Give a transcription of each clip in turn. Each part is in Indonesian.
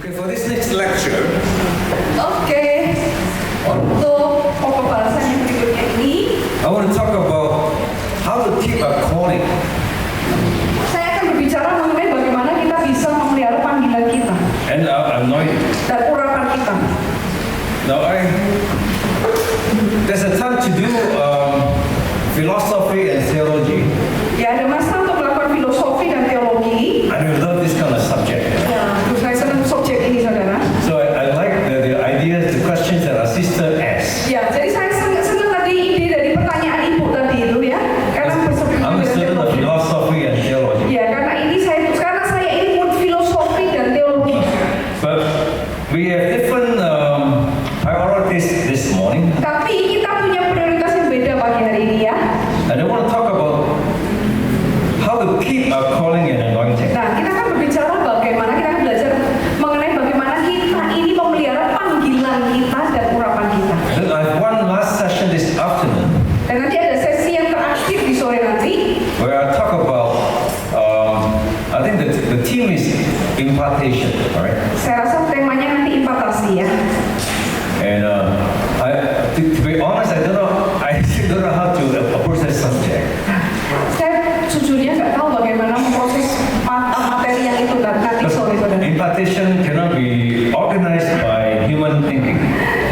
Okay, for this next lecture, Oke, untuk pokok bahasan yang berikutnya ini, I want to talk about how to keep our calling. saya akan berbicara mengenai bagaimana kita bisa memelihara panggilan kita And anointing. dan urapan kita. Now, there's a time to do philosophy and theology. Ya, ada masa untuk melakukan filosofi dan teologi. And we love this kind of subject. Ya, terus saya senang subjek ini, saudara. So I like the ideas, the questions that our sister asked. Ya, jadi saya senang tadi ide dari pertanyaan ibu tadi itu ya, karena bersebut I'm a dengan student of teologi. philosophy and theology. Ya, karena saya ini pun filosofi dan teologi. But we have different priorities this morning. Tapi kita punya prioritas yang beda pagi hari ini ya. And I want to talk about how to keep our calling and anointing. Nah, kita akan berbicara bagaimana kita akan belajar mengenai bagaimana kita ini memelihara panggilan kita dan urapan kita. Then I have one last session this afternoon Dan nanti ada sesi yang terakhir di sore nanti, where I talk about, I think the theme is impartation, all right? saya rasa temanya nanti impartasi ya. And to be honest, I still don't know how to approach that subject. Saya sejujurnya nggak tahu bagaimana memproses materi yang itu nanti sore saudara. Impartation cannot be organized by human thinking.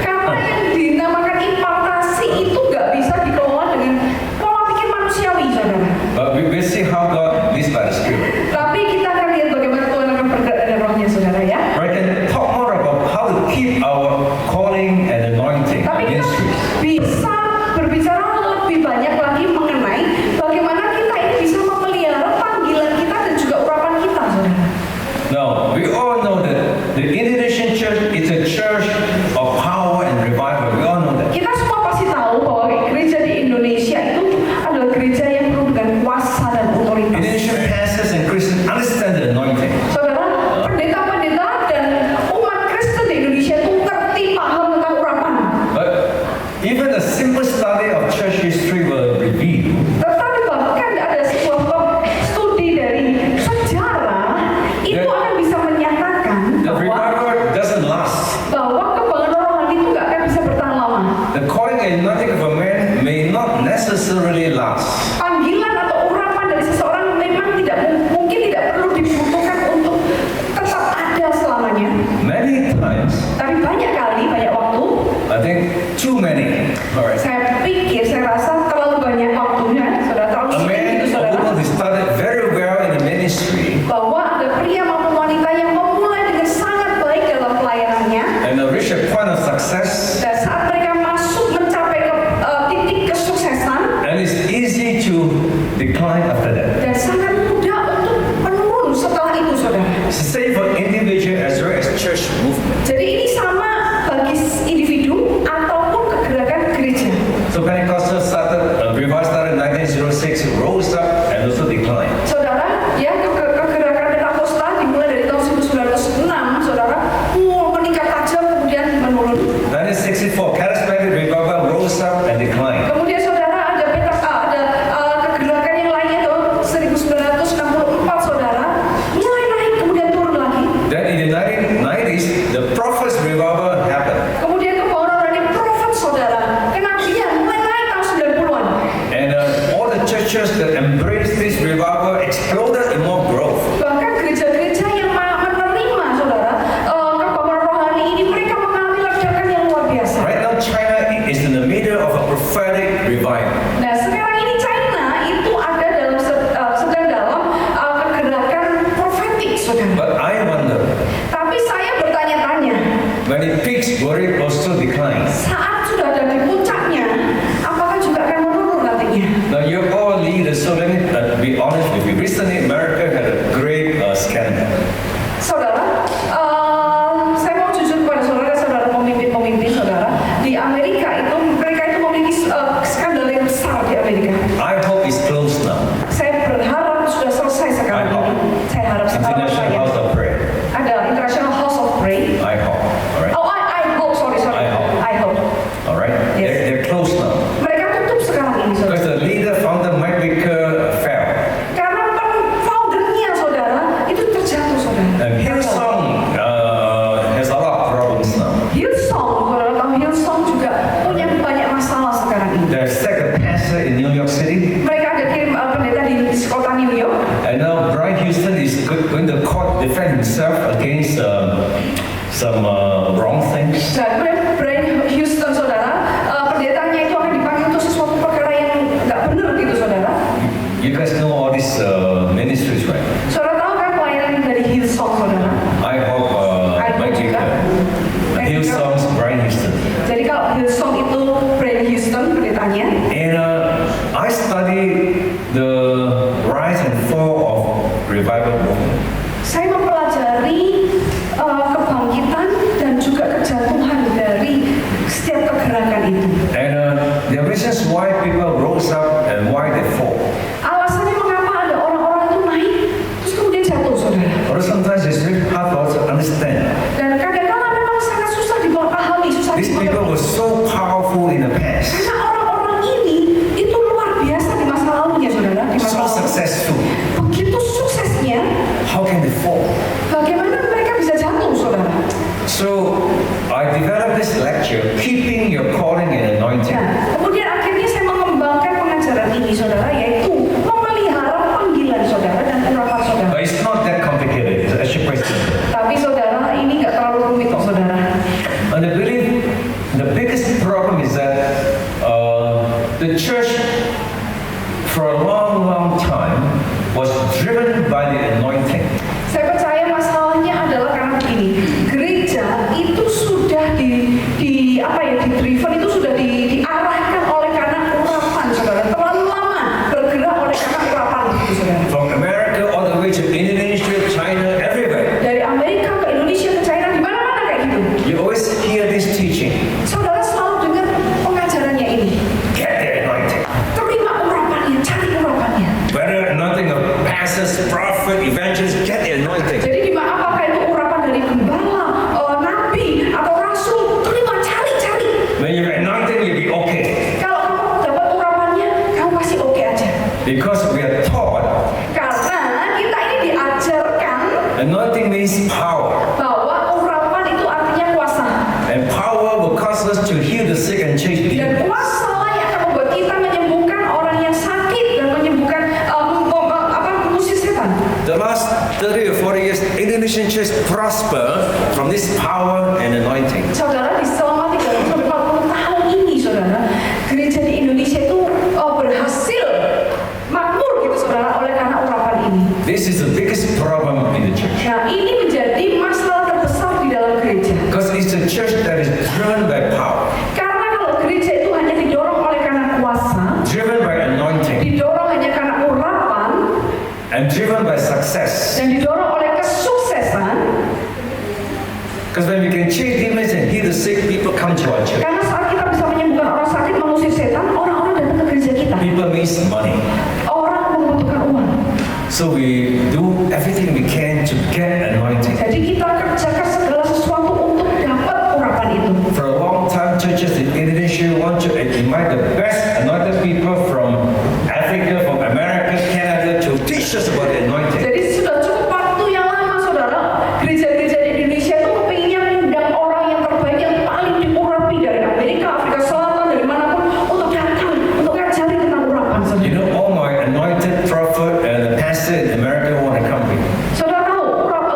Karena yang dinamakan impartasi itu nggak bisa dikelola dengan pola pikir manusiawi saudara. But we'll see how God leads by the Spirit. Tapi kita akan lihat bagaimana Tuhan akan bergerak dengan rohnya saudara ya. Right, and talk more about how to keep our calling and anointing Tapi kita ministries. bisa berbicara lebih banyak lagi mengenai bagaimana kita ini bisa memelihara panggilan kita dan juga urapan kita, saudara. Now, we all know that the Indonesian church is a church of power and revival. We all know that. Kita semua pasti tahu bahwa gereja di Indonesia itu adalah gereja yang penuh dengan kuasa dan otoritas. Indonesian pastors and Christians understand the anointing. Saudara, pendeta-pendeta dan umat Kristen di Indonesia itu ngerti paham tentang urapan. But even a simple study of church history will reveal Tetapi bahkan ada sebuah studi dari sejarah itu akan bisa menyatakan that revival doesn't last. bahwa kebanggaan rohani itu nggak akan bisa bertahan lama. The calling and anointing of a man may not necessarily last. Panggilan atau urapan dari seseorang memang mungkin tidak perlu dibutuhkan untuk tetap ada selamanya. Many times, Tapi banyak kali, banyak waktu, I think too many. All right. saya rasa terlalu banyak waktunya, saudara terlalu A sering man itu or saudara. woman who started very well in the ministry Bahwa ada pria maupun wanita yang memulai dengan sangat baik dalam pelayanannya. and reach a point of success, Dan saat mereka mencapai ke titik kesuksesan and it's easy to decline after that. dan sangat mudah untuk menurun setelah itu, saudara. It's the same for individual as well as church movement. Jadi ini sama his some wrong things. Dan kemudian Brian Houston, saudara, pendetanya itu akan dipanggil untuk sesuatu perkara yang nggak benar gitu, saudara. You guys know all these ministries, right? Saudara tahu kan pelayanan dari Hillsong, saudara? I hope Mike Jacob, Hillsong's Brian Houston. Jadi kalau Hillsong itu Brian Houston pendetanya. And I studied the rise and fall of revival movement. Saya mempelajari kebangkitan dan juga kejatuhan dari setiap kegerakan itu. And the reasons why people rose up and why they fall. Alasannya mengapa ada orang-orang itu naik terus kemudian jatuh, saudara. Or sometimes it's really hard for us to understand. Dan kadang-kadang memang sangat susah dipahami, susah These people dimengerti. were so powerful in the past, Karena orang-orang ini itu luar biasa di masa lalunya, saudara. Di masa so lalu. successful. Begitu suksesnya, How can they fall? bagaimana mereka bisa jatuh, saudara? So I developed this lecture, keeping your calling and anointing. Nah, kemudian akhirnya saya mengembangkan pengajaran ini, saudara, yaitu memelihara panggilan saudara dan urapan saudara. But it's not that complicated. It's actually quite simple. Tapi saudara, ini nggak terlalu rumit kok, saudara. And I believe the biggest problem is that the church, for a long, long time, was driven by the anointing. Saya percaya masalahnya adalah karena begini, gereja itu sudah di-driven, itu sudah diarahkan oleh karena urapan, saudara. Terlalu lama bergerak oleh karena urapan, gitu, saudara. From America all the way to Indonesia, China, everywhere. Dari Amerika ke Indonesia ke China, di mana-mana kayak gitu. You always hear this teaching. Saudara selalu dengar pengajarannya ini. Get the anointing. Terima urapannya, cari urapannya. Whether anointing of pastors, prophet, evangelists, get the anointing. Jadi di mana apakah itu urapan dari gembala, nabi, atau rasul, terima, cari. When you're anointed, you'll be okay. Kalau kamu dapat urapannya, kamu pasti oke aja. Because we are taught Karena kita ini diajarkan anointing means power. bahwa urapan itu artinya kuasa. And power will cause us to heal the sick and chase Dan demons. kuasa lah yang akan membuat kita menyembuhkan orang yang sakit dan menyembuhkan mengusir setan. The last 30 or 40 years, Indonesian church prosper from this power and anointing. Saudara, di selama 30-40 tahun ini, saudara, gereja di Indonesia itu berhasil makmur gitu, saudara, oleh karena urapan ini. This is the biggest problem in the church. Nah, ini menjadi masalah terbesar di dalam gereja. Because it's a church that is driven by power, Karena kalau gereja itu hanya didorong oleh karena kuasa, driven by anointing, didorong hanya karena urapan, and driven by success. dan didorong oleh kesuksesan. Because when we can chase demons and heal the sick, people come to our church. Karena saat kita bisa menyembuhkan orang sakit, mengusir setan, orang-orang datang ke gereja kita. People needs money. Orang membutuhkan uang. So we do everything we can to get anointing. Jadi kita kerjakan segala sesuatu untuk dapat urapan itu. For a long time, churches in Indonesia want to invite the best anointed people from Africa, from America, Canada to teach us about the anointing. Jadi sudah cukup waktu yang lama, saudara. Gereja-gereja di Indonesia itu kepinginnya mengundang orang yang terbaik, yang paling diurapi dari Amerika, Afrika Selatan, dari manapun untuk datang, untuk ngajari tentang urapan, saudara. You know, all my anointed prophet and the pastor in America want to come here. Saudara tahu,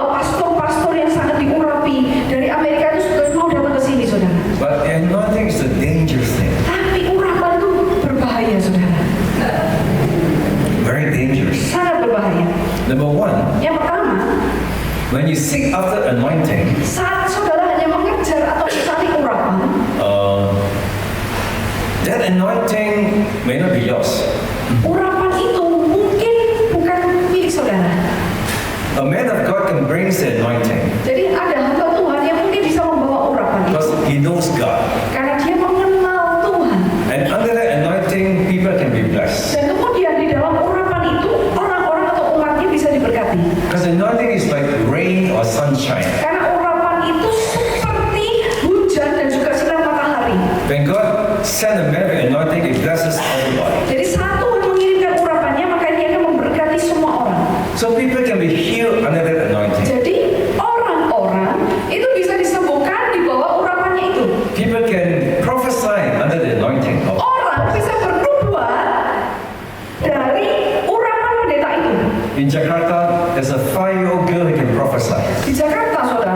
pastor-pastor yang sangat diurapi dari Amerika itu sudah mau datang ke sini, saudara. But the anointing is a dangerous thing. Tapi urapan itu berbahaya, saudara. Very dangerous. Sangat berbahaya. Number one, Yang pertama, when you seek after anointing, saat saudara hanya mengejar atau mencari urapan, that anointing may not be yours. urapan itu mungkin bukan milik saudara. A man of God can bring the anointing Jadi ada hamba Tuhan yang mungkin bisa membawa urapan itu. because he knows God. Karena dia mengenal Tuhan. And under that anointing, people can be blessed. Dan kemudian di dalam urapan itu, orang-orang atau umatnya bisa diberkati. Because anointing is like rain or sunshine. Karena urapan itu seperti hujan dan juga sinar matahari. When God sends a man with anointing, it blesses everybody. Jadi saat Tuhan mengirimkan urapannya, maka dia akan memberkati semua orang. So people can be healed under that anointing. Jadi orang-orang itu bisa disembuhkan di bawah urapannya itu. People can prophesy under the anointing. Orang bisa bernubuat dari urapan pendeta itu. In Jakarta, there's a 5-year-old girl who can prophesy. Di Jakarta, saudara,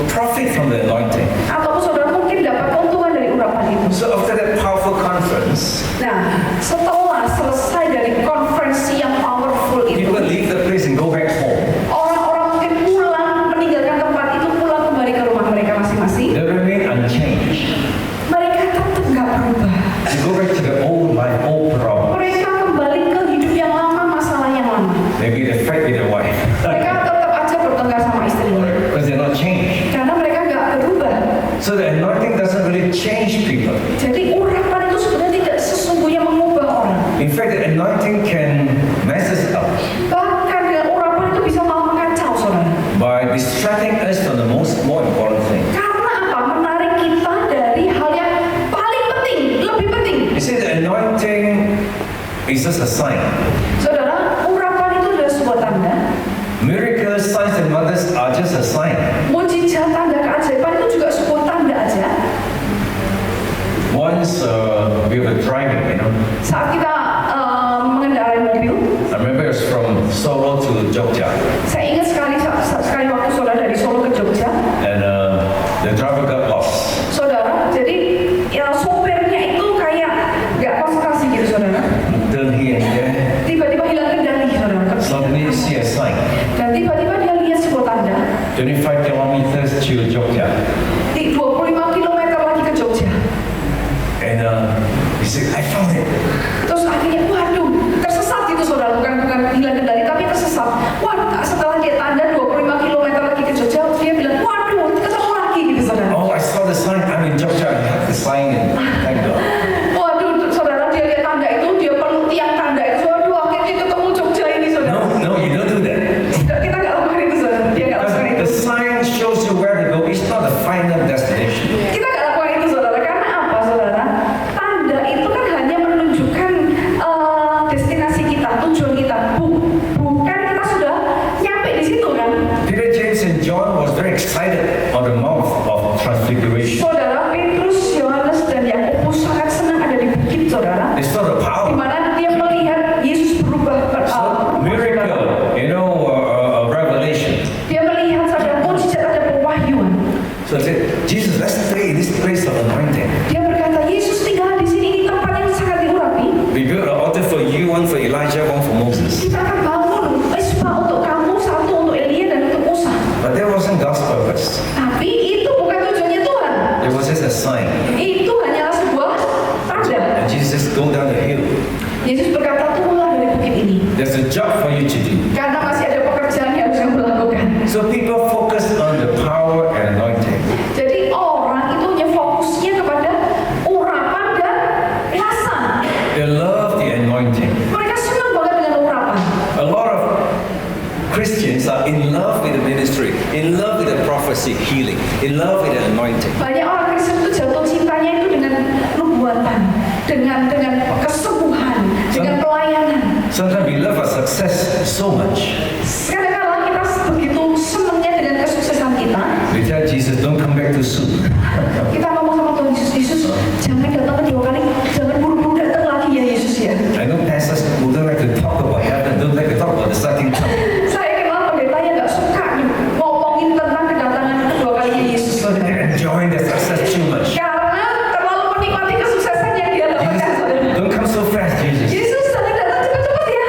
profit from the anointing. Ataupun saudara mungkin dapat keuntungan dari urapan itu. So after that powerful conference, Nah, setelah selesai dari konferensi yang powerful itu, people leave the place and go back home. orang-orang mungkin pulang, meninggalkan tempat itu, pulang kembali ke rumah mereka masing-masing. They remain unchanged. Mereka tetap nggak berubah. They go back to the old life, old problem. Mereka kembali ke hidup yang lama, masalah yang lama. Maybe they fight with their wife. Mereka tetap aja bertengkar sama istrinya. Because they're not changed. Karena mereka nggak berubah. So the anointing doesn't really change people. Jadi urapan itu sebenarnya tidak sesungguhnya mengubah orang. In fact, the anointing can mess us up Bahkan dengan urapan itu bisa malah mengacau saudara. by distracting us from the more important thing. Karena apa? Menarik kita dari hal yang paling penting, lebih penting. You see, the anointing is just a sign. Saudara, urapan itu adalah sebuah tanda. Miracles, signs, and wonders are just a sign. Mujizat, tanda keajaiban itu juga sebuah tanda aja. Once we were driving, Saat kita mengendarai mobil, I remember it was from Solo to Jogja, saya ingat sekali waktu saudara dari Solo ke Jogja, and the driver got lost. saudara. Jadi ya, sopirnya itu kayak nggak konsentrasi gitu, saudara. Turn here and there. Tiba-tiba hilang kendali, saudara. Suddenly, you see a sign. Dan tiba-tiba dia lihat sebuah tanda 25 kilometers to Jogja. di 25 km lagi ke Jogja. And he said, I found it. Terus akhirnya, waduh, tersesat itu saudara, bukan hilang kendali tapi tersesat. Wah, setelah dia tanda 25 km lagi ke Jogja, dia bilang, waduh, ketemu lagi gitu saudara. Oh, I saw the sign. I'm in Jogja. I have the sign and thank God. Waduh, saudara, dia lihat tanda itu, dia peluk tiang tanda itu. Waduh, akhirnya ketemu Jogja ini saudara. No, you don't do that. Kita nggak lakukan itu saudara, dia nggak lakukan Because itu. the sign shows you where to go. It's not the final destination. Kita nggak lakukan itu saudara, karena apa saudara? Tanda itu kan hanya menunjukkan destinasi kita, tujuan kita. Bukan kita sudah nyampe di situ kan? Peter, James, and John was very excited on the Mount of Transfiguration. Saudara, Petrus, Yohanes, dan Yakobus sangat senang ada di bukit saudara, They saw the di power. mana dia melihat Yesus berubah. Miracle, revelation. Dia melihat ada mujizat, ada pewahyuan. So they said, Jesus, let's stay in this place of anointing. Dia berkata, Yesus tinggal di sini, ini tempat yang sangat diurapi. We built an altar for you, one for Elijah, one for Moses. Kita akan bangun mesbah untuk kamu, satu untuk Elia dan untuk Musa. But that wasn't God's purpose. Tapi itu bukan tujuannya Tuhan. It was just a sign. Itu hanyalah sebuah tanda. And Jesus says, go down the hill. Yesus berkata, turunlah dari bukit ini. There's a job for you to do. Karena masih ada pekerjaan yang harus kamu lakukan. So people focus on the power and anointing. Jadi orang itu hanya fokusnya kepada urapan dan rasa. They love the anointing. Mereka senang banget dengan urapan. A lot of Christians are in love with the ministry, in love with the prophecy, healing, in love with the anointing. Banyak orang Kristen itu jatuh cintanya itu dengan nubuatan, dengan kesembuhan, dengan pelayanan. Sometimes we love our success so much. Kadang-kadang kita begitu senangnya dengan kesuksesan kita. We tell Jesus, don't come back too soon. Kita ngomong sama Tuhan Yesus, Yesus jangan datang kedua kali, jangan buru-buru datang lagi ya Yesus ya. I know pastors who don't like to talk about heaven, don't like to talk about the second coming. Saya kenal pendeta yang nggak suka ngomongin tentang kedatangan kedua kalinya Yesus. Saudara. They're enjoying their success too much. Karena terlalu menikmati kesuksesan yang dia dapatkan. Jesus, Saudara. don't come so fast, Jesus. Yesus jangan datang cepat-cepat ya.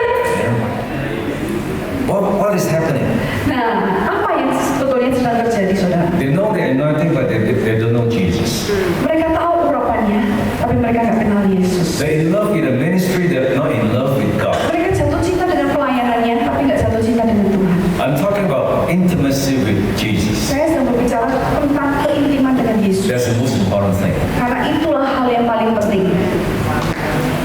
What is happening? Nah, apa yang sebetulnya sedang terjadi, saudara? They know the anointing, but they don't know Jesus. Mereka tahu urapannya, tapi mereka nggak kenal Yesus. They're in love with the ministry, they're not in love with God. Mereka jatuh cinta dengan pelayanannya, tapi nggak jatuh cinta dengan Tuhan. I'm talking about intimacy with Jesus. Saya sedang berbicara tentang keintiman dengan Yesus. That's the most important thing. Karena itulah hal yang paling penting.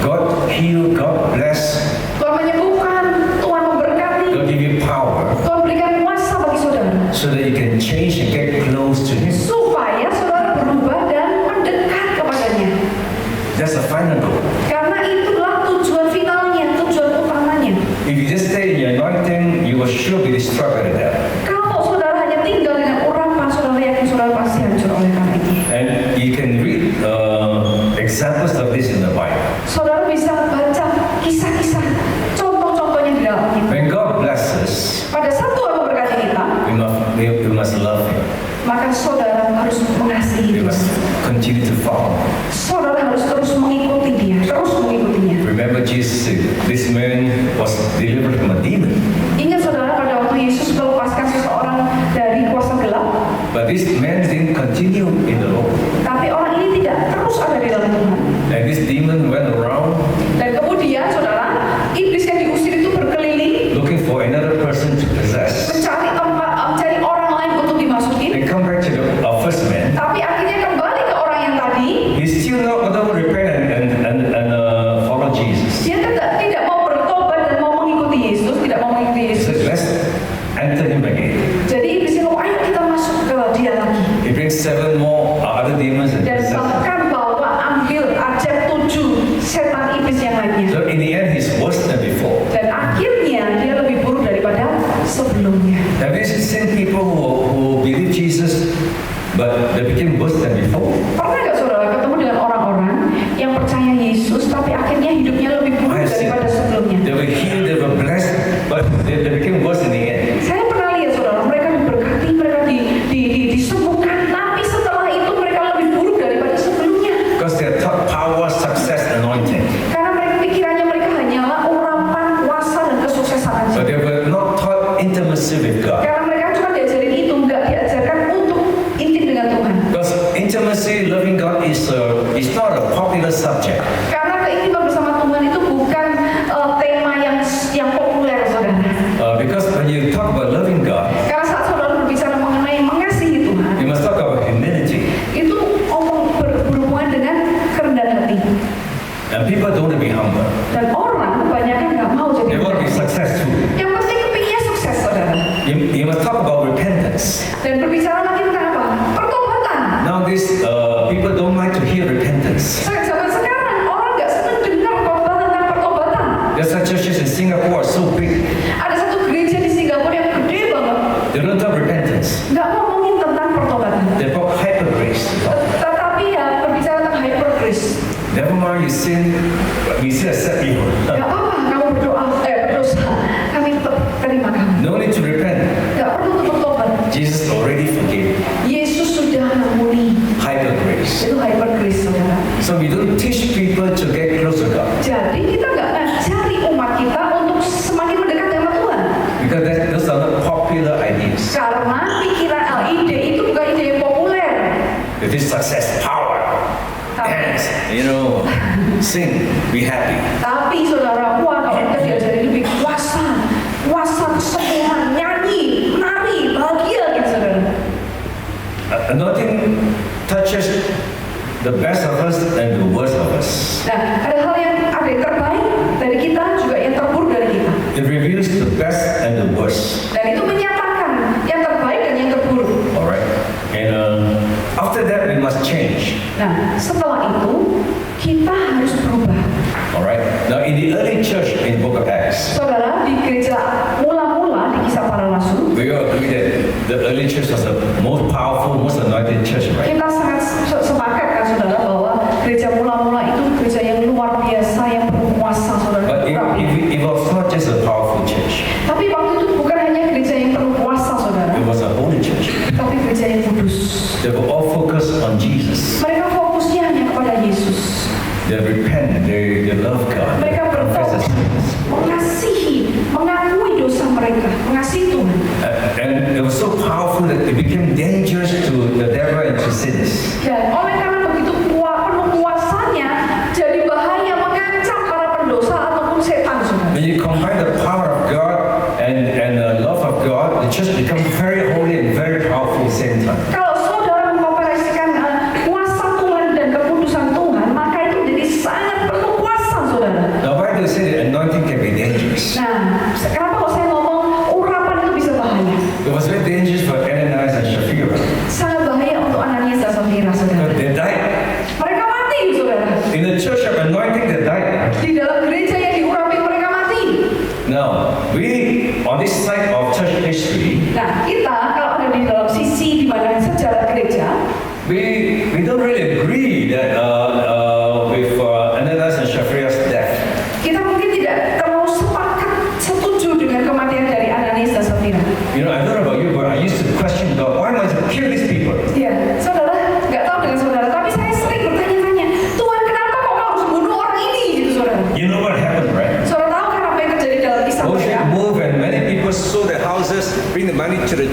God heal, God bless, Tuhan menyembuhkan, Tuhan memberkati, God give you power Tuhan berikan kuasa bagi saudara. so that you can change and get close to Him. Supaya saudara berubah dan mendekat kepadanya. That's the final goal. Karena itulah tujuan finalnya, tujuan utamanya. If you just stay in your anointing, you will sure be destroyed by that. Kalau saudara hanya tinggal dengan urapan, saudara yakin saudara pasti hancur oleh karena itu. And you can read examples of this in the Bible. Saudara bisa baca kisah-kisah, contoh-contohnya di dalam Alkitab. When God blesses, Pada saat Tuhan memberkati kita, we must love Him. maka saudara harus mengasihi You dia. must continue to follow. Saudara harus terus mengikuti dia, terus mengikutinya. Remember Jesus said, this man was delivered from a demon. Ingat saudara pada waktu Yesus melepaskan seseorang dari kuasa gelap, But this man didn't continue in the Lord. tapi orang ini tidak terus ada di dalam Tuhan. And this demon went around Dan kemudian saudara, iblis yang diusir itu berkeliling looking for another person to possess. mencari orang lain untuk dimasukin. They come back to the first man. Tapi akhirnya kembali ke orang yang tadi. He's still not going to repent and follow Jesus. Dia tidak mau bertobat dan mau mengikuti Yesus, tidak mau mengikuti He Yesus. said, let's enter him again. Jadi iblisnya ngomong, ayo kita masuk ke dia lagi. He brings 7 more other demons and Dan possess them. bahkan bawa ambil ajak 7 setan iblis yang lainnya. So in the end, he's worse than before. Dan akhirnya dia lebih buruk daripada sebelumnya. Have you seen people who believe Jesus, but they became worse than before? Pernah nggak saudara ketemu dengan orang-orang yang percaya Yesus tapi akhirnya hidupnya lebih buruk I see. daripada sebelumnya? They were healed, they were blessed, but they became worse in the end. Saya pernah lihat saudara, mereka diberkati, mereka disembuhkan, tapi setelah itu mereka lebih buruk daripada sebelumnya. Because they taught power, success, anointing. Karena pikirannya mereka hanyalah urapan, kuasa, dan kesuksesan saja. But they were not taught intimacy with God. Karena mereka cuma diajarin itu, nggak diajarkan untuk intim dengan Tuhan. Because intimacy, loving God is not a popular subject. Karena keintiman bersama Tuhan itu bukan tema yang populer, saudara. Because when you talk about loving God, Karena saat saudara berbicara mengenai mengasihi Tuhan, you must talk about humility. itu berhubungan dengan kerendahan hati. And people don't want to be humble. Dan orang kebanyakan nggak mau jadi They want to be rendah. successful. Yang penting kepinginnya sukses, saudara. You must talk about repentance. Dan berbicara lagi tentang apa? Pertobatan. Nowadays, people don't like to hear repentance. Zaman sekarang orang nggak senang dengar khotbah tentang pertobatan. There's some churches in Singapore are so big. Ada satu gereja di Singapura yang gede banget, They don't talk repentance. nggak ngomongin tentang pertobatan. They talk hyper grace. Tetapi ya berbicara tentang hyper grace. Never mind you sin, we still accept you. Gak apa-apa, kamu berdosa, kami tetap terima kamu. No need to repent. Gak perlu untuk tobat. Jesus already forgave. Yesus sudah mengampuni. Hyper grace. Itu hyper grace, saudara. So we don't teach people to get close to God. Jadi kita gak ngajari umat kita untuk semakin mendekat dengan Tuhan. Because those are not popular ideas. Karena pikiran ide itu bukan ide yang populer. It is success, power, dance, sing, be happy. Tapi saudara, wah kalau kita diajari lebih kuasa kesembuhan, nyanyi, menari, bahagia gitu saudara. Anointing touches the best of us and the worst of us. Nah, ada yang terbaik dari kita, juga yang terburuk dari kita. It reveals the best and the worst. Dan itu menyatakan yang terbaik dan yang terburuk. Alright? And after that, we must change. Nah, setelah itu kita harus berubah. Alright? Now, in the early church in Book of Acts, Saudara, di gereja mula-mula di Kisah Para Rasul, we all agree that the early church was the most powerful, most anointed church, right? kita sangat sepakat kan saudara bahwa gereja mula-mula itu gereja yang luar biasa, yang berkuasa, saudara. But it was not just a powerful church. Tapi waktu itu bukan hanya gereja yang berkuasa, saudara, It was a holy church. tapi gereja yang kudus. They were all focused on Jesus. Mereka fokusnya hanya kepada Yesus. They repent, they love God, they Mereka confess their bertobat, sins. mengasihi, mengakui dosa mereka, mengasihi Tuhan. And it was so powerful that it became dangerous to the devil and to sinners. Dan oleh karena begitu penuh kuasanya, jadi bahaya mengancam para pendosa ataupun setan, saudara. When you combine the power of God and the love of God, the church becomes very holy and very powerful at the same time. Kalau saudara mengkomparasikan kuasa Tuhan dan kekudusan Tuhan, maka itu jadi sangat penuh kuasa, saudara. Now, why do you say that anointing can be dangerous? Nah, kenapa kalau saya ngomong urapan itu bisa bahaya? It was very dangerous for Ananias and Sapphira. Sangat bahaya untuk Ananias dan Safira, saudara. They died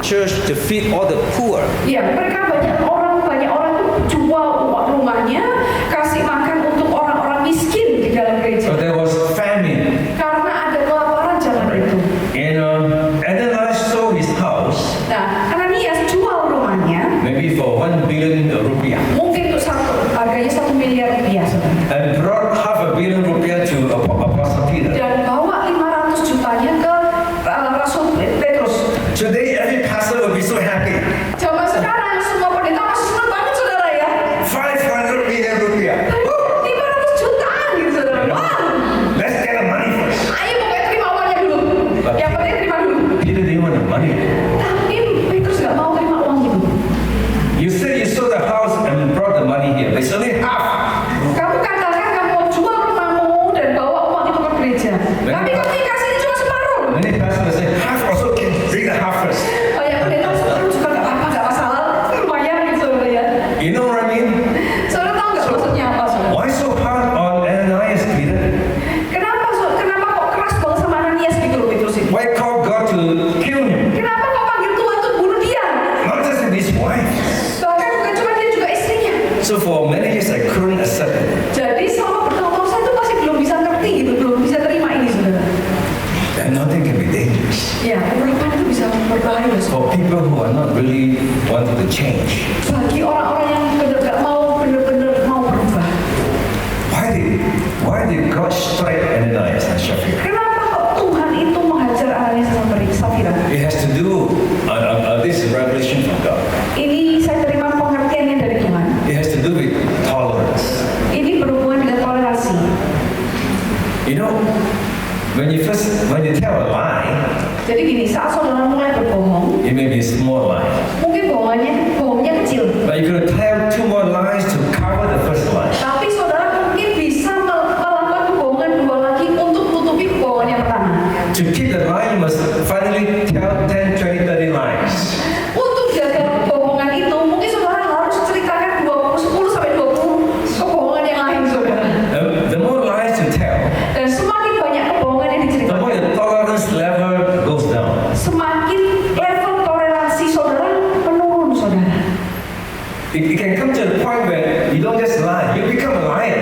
church to feed all the poor. Ya, mereka banyak orang itu jual rumahnya, kasih makan untuk orang-orang miskin di dalam gereja. So there was famine. Karena ada kelaparan zaman itu. And Ananias sold his house, Nah, Ananias jual rumahnya, maybe for 1 billion rupiah, mungkin untuk harganya 1 miliar rupiah, saudara. and brought half a billion rupiah to Apostle Peter. Dan bawa 500 jutanya ke Rasul Petrus. Today every pastor will be so happy. Zaman sekarang semua pendeta masih senang banget, saudara ya. 500 million rupiah. 500 jutaan gitu, saudara. Wow. Let's get the money first. Ayo pokoknya terima uangnya dulu. Yang penting terima dulu. Peter didn't want the money. Tapi Petrus nggak mau terima uang itu. You said you sold the house and brought the money here. But it's only half. Kamu katakan kamu mau jual rumahmu dan bawa uang itu ke gereja. Tapi kok dikasihnya cuma separuh. Many pastors say half also can bring the half first. Oh ya, pendeta separuh juga nggak apa-apa, nggak masalah. Lumayan gitu, saudara ya. You know what I mean? Saudara tahu nggak maksudnya apa, saudara? Why so hard on Ananias, Peter? Kenapa kok keras banget sama Ananias gitu loh, Petrus itu? Why call God to kill him? Kenapa kok panggil Tuhan untuk bunuh dia? Not just his wife. Bahkan bukan cuma dia, juga istrinya. So for many years I couldn't accept it. Jadi selama bertahun-tahun saya tuh masih belum bisa ngerti gitu, belum bisa terima ini, saudara. And nothing can be dangerous. Ya, urapan itu bisa berbahaya, saudara. For people who are not really wanting to change. Bagi orang-orang yang benar-benar mau berubah. Why did God strike Ananias and Sapphira? Kenapa kok Tuhan itu menghajar Ananias sama Sapphira? It has to do, this is revelation from God. Ini saya terima pengertiannya dari Tuhan. It has to do with tolerance. Ini berhubungan dengan toleransi. You know, when you tell a lie, Jadi gini, saat saudara mulai berbohong, it may be a small lie. mungkin bohongnya kecil. But you could tell 2 more lies to cover the first lie. Tapi saudara mungkin bisa melakukan kebohongan 2 lagi untuk tutupi kebohongan yang pertama. To keep the lie, you must finally tell 10, 20, 30 lies. Untuk jaga kebohongan itu, mungkin saudara harus ceritakan 10 sampai 20 kebohongan yang lain, saudara. The more lies you tell, Dan semakin banyak kebohongan yang the diceritakan, more your tolerance level goes down. semakin level toleransi saudara menurun, saudara. It can come to the point where you don't just lie, you become a liar.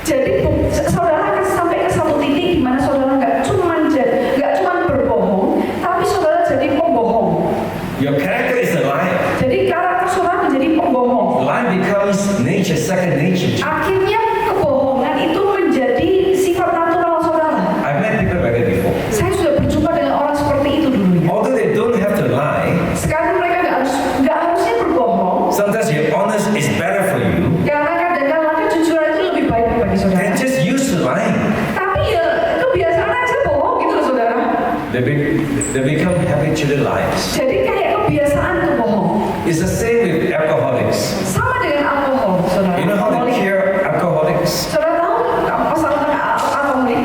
Jadi saudara akan sampai ke satu titik di mana saudara nggak cuma berbohong, tapi saudara jadi pembohong. Your character is a liar. Jadi karakter saudara menjadi pembohong. Lie becomes nature, second nature. Akhirnya kebohongan itu menjadi sifat natural saudara. I've met people like that before. Saya sudah berjumpa dengan orang seperti itu dulunya. Although they don't have to lie, Sekarang mereka nggak harusnya berbohong, sometimes your honest is better for you karena kadang-kadang kejujuran itu lebih baik bagi saudara. than just use to lying. Tapi ya kebiasaan aja bohong gitu loh, saudara. They become habitual liars. Jadi kayak kebiasaan tuh bohong. It's the same with alcoholics. Sama dengan alkohol, saudara. You know how they cure alcoholics? Saudara tahu masalah alkoholik?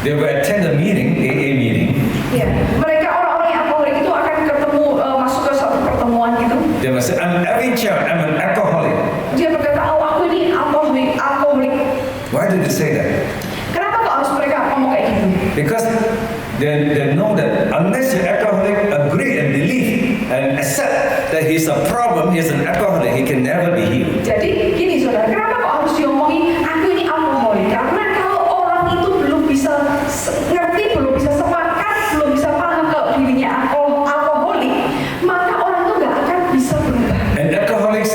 They will attend a meeting, AA meeting. Ya, mereka orang-orang yang alkoholik itu akan ketemu masuk ke satu pertemuan gitu. They will say, I'm every child, I'm an alcoholic. Dia berkata, oh aku ini alkoholik. Why did they say that? Kenapa kok harus mereka ngomong kayak gitu? Because they know that unless your alcoholic agree and believe and accept that he's a problem, he's an alcoholic, he can never be healed. Jadi gini saudara, kenapa kok harus diomongin aku ini alkoholik? Karena kalau orang itu belum bisa ngerti, belum bisa sepakat, belum bisa paham kalau dirinya alkoholik, maka orang itu nggak akan bisa berubah. And alcoholics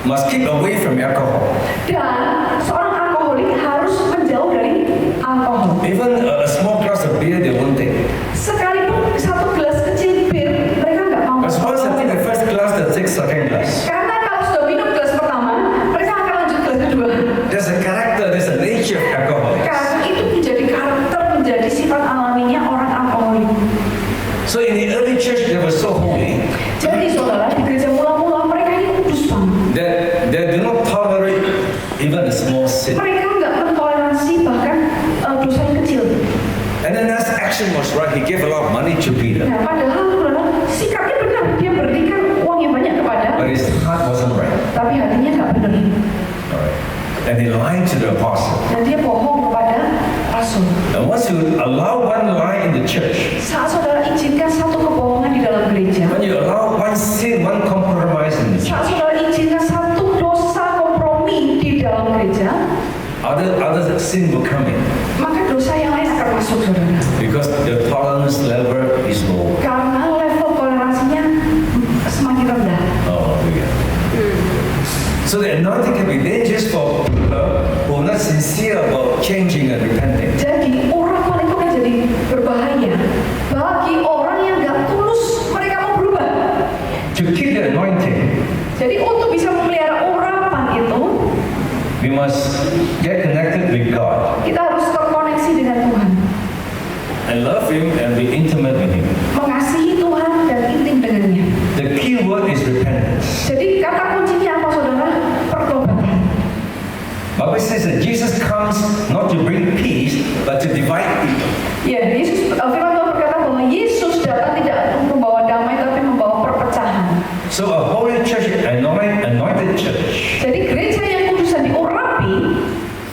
must keep away from alcohol. Dan seorang alkoholik harus menjauh dari alkohol. Even a small glass of beer they won't take. Sekalipun satu gelas kecil bir, mereka nggak mau. But once they take the first glass, they take second glass. Karena kalau sudah minum gelas pertama, mereka akan lanjut gelas kedua. There's a character, there's a nature of alcoholics. Karena itu menjadi karakter, menjadi sifat alaminya orang alkoholik. So in the early church, they were so holy Jadi saudara, di gereja mula-mula mereka ini kudus banget. that they do not tolerate even a small sin. Mereka nggak mentoleransi bahkan dosa yang kecil. And then that action was right. He gave a lot of money to Peter, Nah, padahal saudara, sikapnya benar. Dia berikan uang yang banyak kepada, but his heart wasn't right. tapi hatinya nggak benar. All right. and they lied to the apostle. Dan dia bohong kepada rasul. And once you allow one lie in the church, Saat saudara izinkan satu kebohongan di dalam gereja, when you allow one sin, one compromise in the saat church, saudara izinkan satu dosa kompromi di dalam gereja, other sin will come in maka dosa yang lain akan masuk, saudara. because the tolerance level is low. Karena level toleransinya semakin rendah. Oh, yeah. So the anointing can be dangerous for people who are not sincere about changing and repenting. Jadi urapan itu kan jadi berbahaya bagi orang yang gak tulus mereka mau berubah. To keep the anointing, Jadi untuk bisa memelihara urapan itu, we must get connected with God kita harus terkoneksi dengan Tuhan, and love Him and be intimate with Him. mengasihi Tuhan dan intim dengannya. The key word is repentance. Jadi kata kuncinya apa, saudara? Pertobatan. Bible says that Jesus comes not to bring peace, but to divide people. Ya, Yesus, firman Tuhan berkata bahwa Yesus datang tidak untuk membawa damai, tapi membawa perpecahan. So a holy church, anointed church, Jadi gereja yang kudus dan diurapi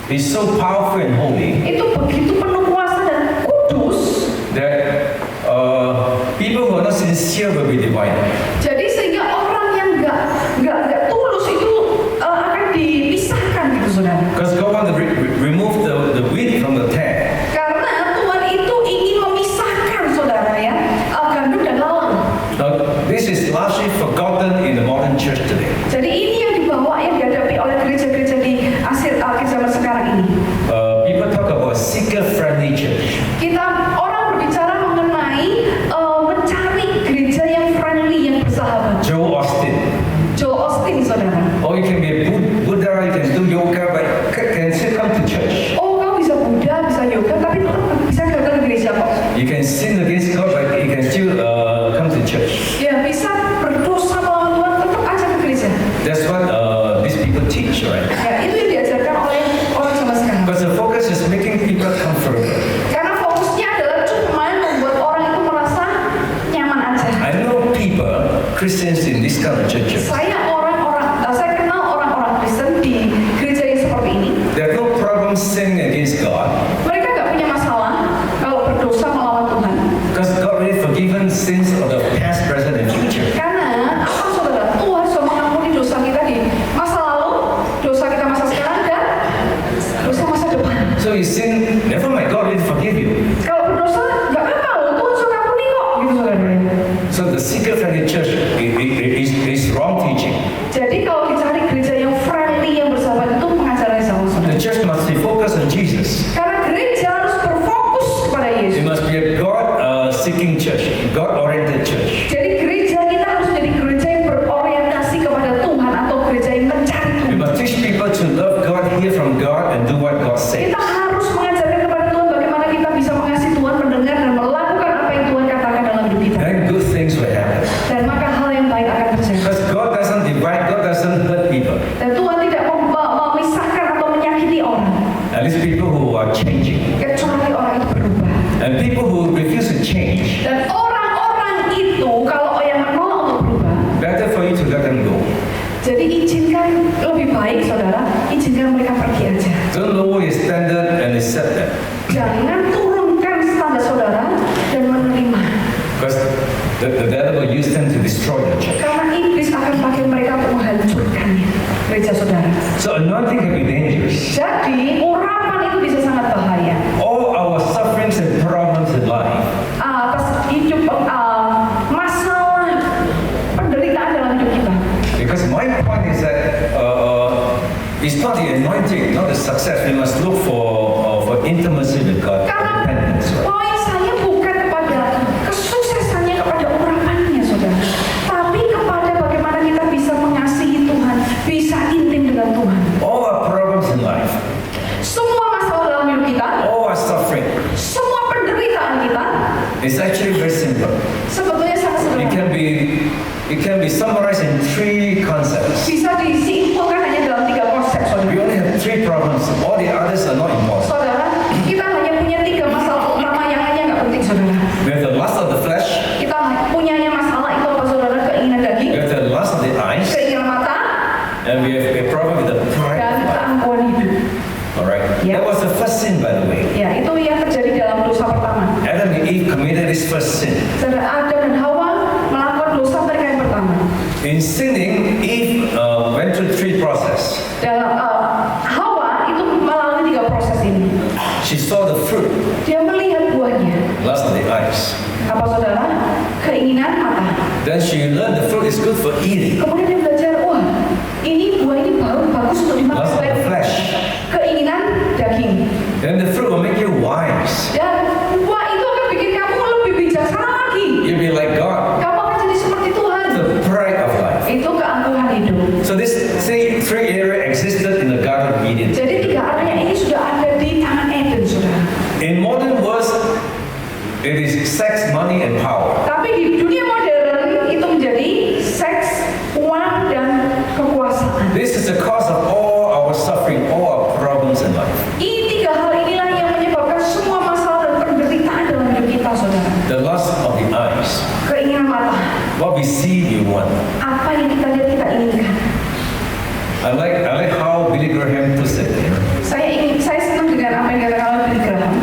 is so powerful and holy itu begitu penuh kuasa dan kudus. that people who are not sincere will be divided. Jadi sehingga orang yang nggak tulus itu akan dipisahkan, gitu, saudara. Because God wants to remove the wheat from the tare. Karena Tuhan itu ingin memisahkan, saudara, ya, gandum dan lalang. Now, this is largely forgotten in the modern church today. Jadi ini yang dibawa, yang dihadapi oleh gereja-gereja di akhir zaman sekarang ini. People talk about seeker-friendly church. Orang berbicara mengenai mencari gereja yang friendly, yang bersahabat. Joe Austin. Joel Austin, saudara. Or you can be a Buddha, you can do yoga, but can still come to church. Oh, kau bisa Buddha, bisa yoga, tapi bisa datang ke gereja kok. You can sin against God, but you can still come to church. Ya, bisa berdosa melawan Tuhan, tetap aja ke gereja. That's what these people teach, right? Ya, itu yang diajarkan oleh orang zaman sekarang. Because the focus is making people comfortable. Karena fokusnya adalah cuma membuat orang itu merasa nyaman aja. I know people, Christians in this kind of churches, Saya kenal orang-orang Kristen di gereja yang seperti ini. they have no problem sinning against God Mereka nggak punya masalah kalau berdosa melawan Tuhan. because God already forgiven sins of the past, present, and future. Karena apa, saudara? Tuhan sudah mengampuni dosa kita di masa lalu, dosa kita masa sekarang, dan dosa masa depan. So you sin, never mind, God already forgive you. Kalau berdosa nggak apa-apa loh, Tuhan sudah ampuni kok, gitu, saudara. So the seeker-friendly church is wrong teaching. Jadi kalau dicari gereja yang friendly, yang bersahabat, itu pengajaran yang salah, saudara. The church must be focused on Jesus. Karena gereja harus berfokus kepada It Yesus. must be a God-seeking church, God-oriented church. Jadi gereja kita harus jadi gereja yang berorientasi kepada Tuhan atau gereja yang mencari We Tuhan. must teach people to love God, hear from God, and do what God says. Kita harus mengajarkan kepada Tuhan bagaimana kita bisa mengasihi Tuhan, mendengar dan melakukan apa yang Tuhan katakan dalam hidup kita. Then good things will happen. Dan maka hal yang baik akan terjadi. Because God doesn't divide, God doesn't hurt people. Dan Tuhan tidak memisahkan atau menyakiti orang, At least people who are changing. kecuali orang itu berubah. And people who refuse to change, Dan orang-orang itu kalau yang menolak untuk berubah, better for you to let them go. jadi izinkan, lebih baik, saudara, izinkan mereka pergi aja. Don't lower your standard and accept that. Jangan turunkan standar saudara dan menerima. Because the devil will use them to destroy the church. Karena iblis akan pakai mereka untuk menghancurkannya, gereja saudara. So anointing can be dangerous. Jadi urapan itu bisa sangat bahaya. All our sufferings and problems in life Atas hidup, masalah, penderitaan dalam hidup kita. Because my point is that it's not the anointing, not the success. We must look for intimacy with God, Karena dependence. Right? poin saya bukan kepada kesuksesannya, kepada urapannya, saudara, tapi kepada bagaimana kita bisa mengasihi Tuhan, bisa intim dengan Tuhan. All our problems in life, Semua masalah dalam hidup kita, all our suffering, semua penderitaan kita, it's actually very simple. sebetulnya sangat sederhana. It can be summarized in 3 concepts. Bisa disimpulkan hanya dalam 3 konsep, We saudara. only have 3 problems. All the others are not important. Saudara, kita hanya punya 3 masalah utama yang hanya nggak penting, saudara. We have the lust of the flesh, Kita punyanya masalah itu apa, saudara? Keinginan we daging, have the lust of the eyes, keinginan mata, and we have a problem with the pride dan of life. keangkuhan hidup. sin, by the way. Ya, itu yang terjadi dalam dosa pertama. Adam and Eve committed his first sin. Saudara, Adam dan Hawa melakukan dosa mereka yang pertama. In sinning, Eve went through 3 processes. Dalam Hawa itu melalui 3 proses ini. She saw the fruit, Dia melihat buahnya. lust of the eyes. Apa saudara? Keinginan mata. Then she learned the fruit is good for eating. Kemudian dia belajar, wah, ini buah ini bagus untuk dimakan. Lust of the flesh. Keinginan daging. Then the fruit will make you wise. Dan buah itu akan bikin kamu lebih bijaksana lagi. You'll be like God. Kamu akan jadi seperti Tuhan. The pride of life. Itu keangkuhan hidup. So this three area existed in the Garden of Eden. Jadi 3 area ini sudah ada di Taman Eden, saudara. In modern words, it is sex, money, and power. Tapi di dunia modern itu menjadi seks, uang, dan kekuasaan. This is the cause of all our suffering, all our problems in life. Ini 3 hal inilah yang menyebabkan semua masalah dan penderitaan dalam hidup kita, saudara. The lust of the eyes. Keinginan mata. What we see, we want. Apa yang kita lihat kita inginkan. I like how Billy Graham puts it. Saya senang dengan apa yang dikatakan oleh Billy Graham.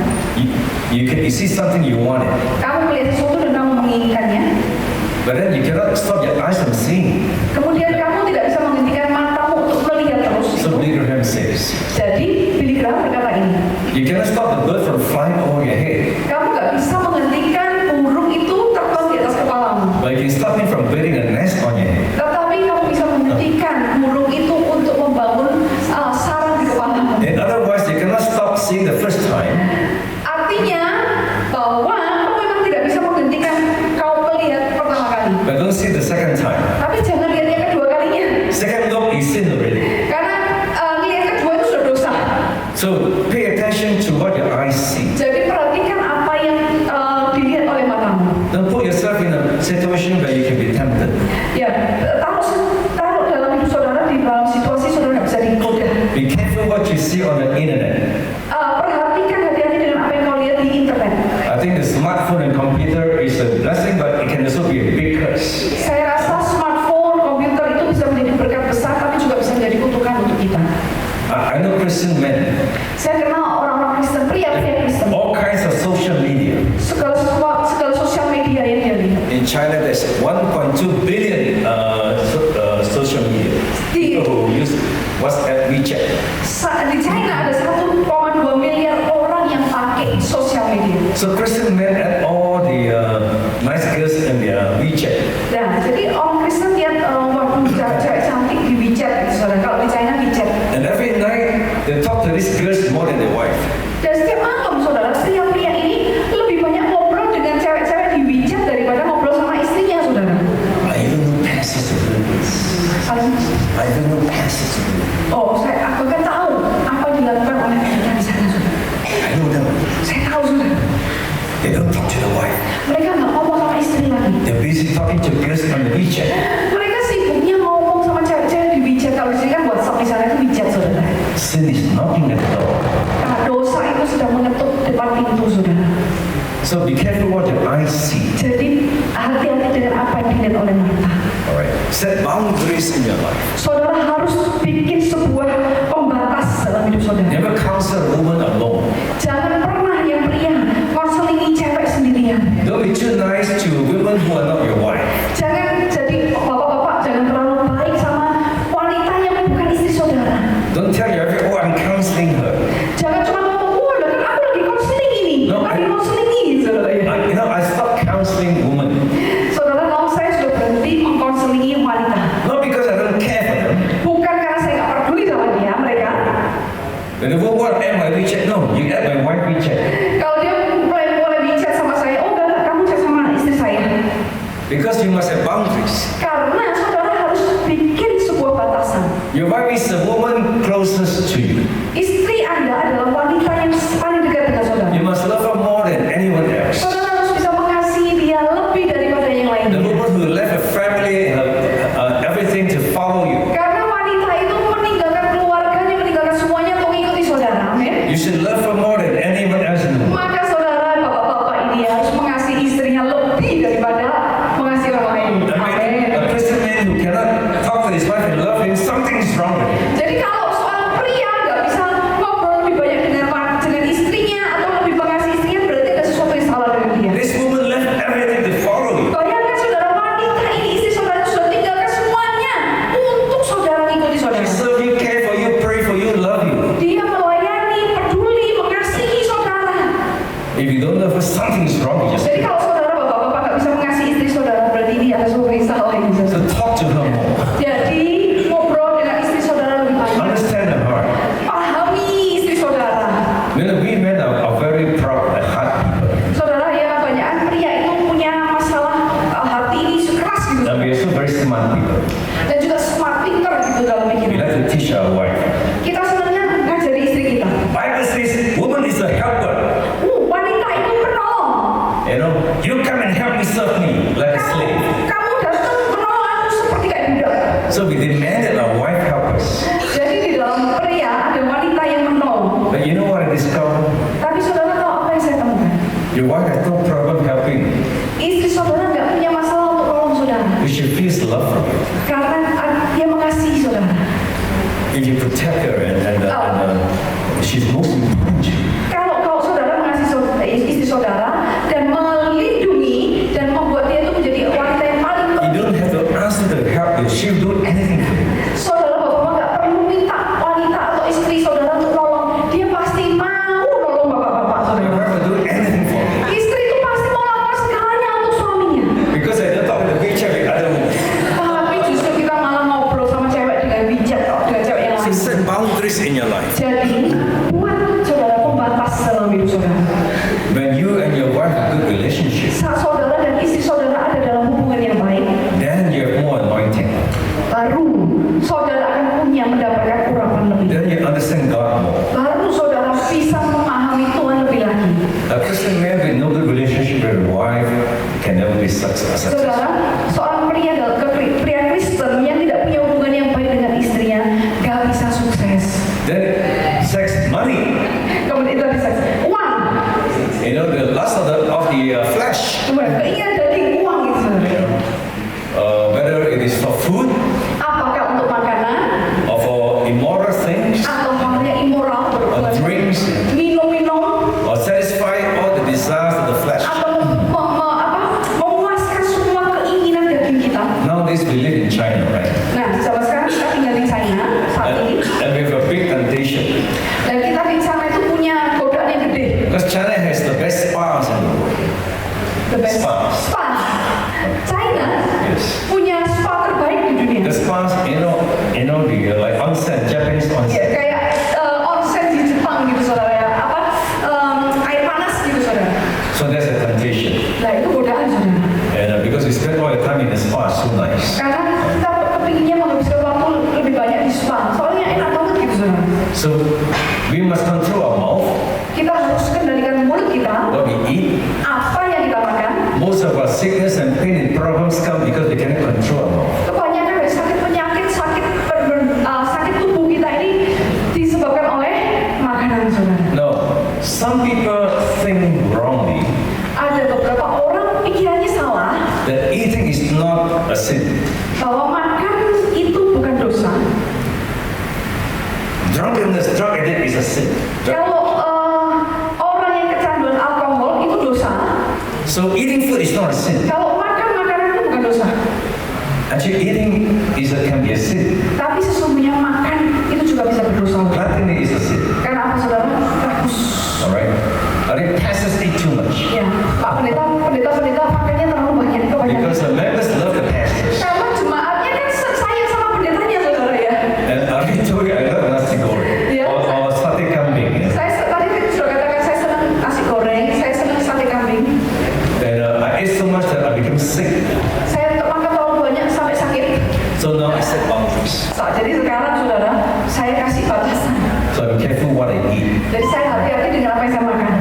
You see something, you want it. Kamu melihat sesuatu dan kamu menginginkannya. But then you cannot stop your eyes from seeing. Kemudian kamu tidak bisa menghentikan matamu untuk melihat terus. So Billy Graham says, Jadi Billy Graham berkata ini. you cannot stop the bird from flying over your head. Kamu nggak bisa menghentikan burung itu terbang di atas kepalamu. But you can stop him from building a nest on your head. Tetapi kamu bisa menghentikan burung itu untuk membangun sarang di kepalamu. In other words, you cannot stop seeing the first time. Artinya bahwa kamu memang tidak bisa menghentikan kau melihat pertama kali. But don't see the second time. Tapi jangan lihat yang kedua kalinya. Second look is sin already. Karena lihat kedua itu sudah dosa. So pay attention to what your eyes see. Jadi perhatikan apa yang dilihat oleh matamu. Don't put yourself in a situation where you can be tempted. Ya, taruh dalam hidup saudara di dalam situasi saudara nggak bisa digoda. Be careful what you see on the internet. Perhatikan hati-hati dengan apa yang kau lihat di internet. I think the smartphone and computer is a blessing, but it can also be a big curse. Saya rasa smartphone, komputer itu bisa menjadi berkat besar, tapi juga bisa menjadi kutukan untuk kita. I know Christian men, Saya kenal orang-orang Kristen, pria-pria Kristen. all kinds of social media. Segala sosial media yang dia lihat. In China, there's 1.2 billion social media. People who use WhatsApp, WeChat. Di China ada 1,2 miliar orang yang pakai sosial media. So Christian men and all the nice girls in their WeChat. Nah, jadi orang Kristen lihat waktu cewek cantik di WeChat, gitu, saudara. Kalau di China WeChat. And every night they talk to these girls more than their wife. Dan setiap malam, saudara, pria-pria ini lebih banyak ngobrol dengan cewek-cewek di WeChat daripada ngobrol sama istrinya, saudara. I even know pastors who do this. I even know pastors who do this. Oh, aku kan tahu apa yang dilakukan oleh mereka di sana, saudara. I know them. Saya tahu, saudara. They don't talk to the wife. Mereka nggak ngomong sama istri lagi. They're busy talking to girls on the WeChat. Mereka sibuknya ngomong sama cewek-cewek di WeChat. Kalau di sini kan WhatsApp, di sana itu WeChat, saudara. Sin is knocking at the door. Nah, dosa itu sudah mengetuk depan pintu, saudara. So be careful what your eyes see. Jadi hati-hati dengan apa yang dilihat oleh mata. Alright. Set boundaries in your life. Saudara harus bikin sebuah pembatas dalam hidup saudara. Never counsel a woman alone. Jangan pernah yang pria konselingi cewek sendirian. Don't be too nice to women who are not your wife. Jangan jadi bapak-bapak, jangan terlalu baik sama wanita yang bukan istri saudara. Don't tell your wife, oh, I'm counseling her. Jangan cuma ngomong, wah, kan aku lagi konseling ini, No, lagi konseling ini, saudara. I stopped counseling women. Saudara tahu saya sudah berhenti mengkonselingi wanita. Not because I don't care for them. Bukan karena saya nggak peduli sama dia, mereka. When the woman want to add my WeChat, no, you add my wife WeChat. Kalau dia boleh WeChat sama saya, oh enggak, kamu chat sama istri saya. Because you must have boundaries. Karena saudara harus bikin sebuah batasan. Your wife is the woman closest to you. Istri Anda adalah wanita yang paling dekat dengan saudara. You must love her more than anyone else. Saudara harus bisa mengasihi dia lebih daripada yang The lainnya. woman who left her family, everything to follow you. Karena wanita itu meninggalkan keluarganya, meninggalkan semuanya untuk mengikuti saudara. Amin. You should love her more than anyone else in the world. Maka saudara, bapak-bapak ini harus mengasihi istrinya lebih daripada mengasihi orang lain. Amin. A Christian man who cannot talk to his wife and love him, something is wrong with him. Jadi kalau seorang pria nggak bisa ngobrol lebih banyak dengan istri bricks in your life. Jadi, buat saudara pembatas dalam hidup saudara. When you and your wife have a good relationship, Saat saudara dan istri saudara ada dalam hubungan yang baik, then you have more anointing. baru saudara akan punya mendapatkan urapan lebih. Then you understand God more. Baru saudara bisa memahami Tuhan lebih lagi. A Christian man with no good relationship with a wife can never be successful. Saudara, seorang pria Kristen yang tidak punya hubungan yang baik dengan istrinya, gak bisa sukses. Then sex, money. Kemudian itu ada seks, uang. You know, the lust of the flesh. Kemudian keinginan daging, uang gitu saudara. Whether it is for food Apakah untuk makanan or for immoral things atau hal yang immoral, or drinks minum-minum, or satisfy all the desires of the flesh. atau memuaskan semua keinginan daging kita. Nowadays we live in China, right? Nah, zaman sekarang kita tinggal di China saat ini, And we have a big temptation dan kita di sana itu punya godaan yang gede. because China has the best spas in the world. The best Spa. spa. China Yes. punya spa terbaik di dunia. The spas, the like onsen, Japanese Ya, onsen. kayak onsen di Jepang gitu saudara ya. Air panas gitu saudara. So that's a temptation. Nah itu godaan saudara. And because we spend all the time in the spa, it's so nice. Karena kita kepinginnya menghabiskan waktu lebih banyak di spa. Soalnya enak banget gitu saudara. So we must control our mouth, Kita harus kendalikan mulut kita. what we eat. Apa yang kita makan. Most of our sickness and pain and problems come because we cannot control our mouth. Kebanyakan dari sakit penyakit, sakit tubuh kita ini disebabkan oleh makanan saudara. No, some people think wrongly Ada beberapa orang pikirannya salah that eating is not a sin. bahwa makan itu bukan dosa. Drunkenness, drug addict is a sin. Kalau orang yang kecanduan alkohol itu dosa. So eating food is not a sin. Kalau makan makanan itu bukan dosa. Actually, eating can be a sin. Tapi sesungguhnya makan itu juga bisa berdosa. Gluttony is a sin. Karena apa saudara? Rakus. Alright? I think pastors eat too much. Ya, Pak pendeta makannya terlalu banyak. Kebanyakan. Because the members love the pastors. Karena jemaatnya kan sayang sama pendetanya saudara ya. And I already told you I love nasi goreng. Yeah. Or sate kambing. Yeah. Saya tadi sudah katakan saya senang nasi goreng, saya senang sate kambing. And I ate so much that I became sick. Saya makan terlalu banyak sampai sakit. So now I set boundaries. Jadi sekarang saudara, saya kasih batasan. So I'm careful what I eat. Jadi saya hati-hati dengan apa yang saya makan.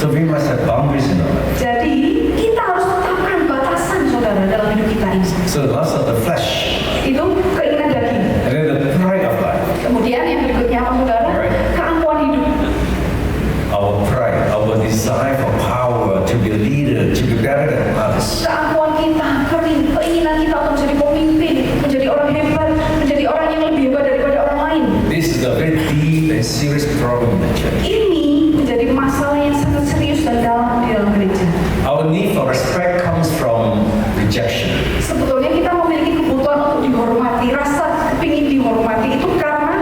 So we must have boundaries in our life. Jadi kita harus tetapkan batasan saudara dalam hidup kita ini. So the lust of the flesh. Itu keinginan daging. And then the pride of life. Kemudian yang berikutnya apa saudara? Alright. Keangkuhan hidup. Our pride, our desire for power, to be a leader, to be better than others. Keangkuhan kita, keinginan kita untuk menjadi pemimpin, menjadi orang hebat, menjadi orang yang lebih hebat daripada orang lain. This is a very deep and serious problem in the church. Ini menjadi masalah yang sangat serius dan dalam di dalam gereja. Our need for respect comes from rejection. Sebetulnya kita memiliki kebutuhan untuk dihormati, rasa kepingin dihormati itu karena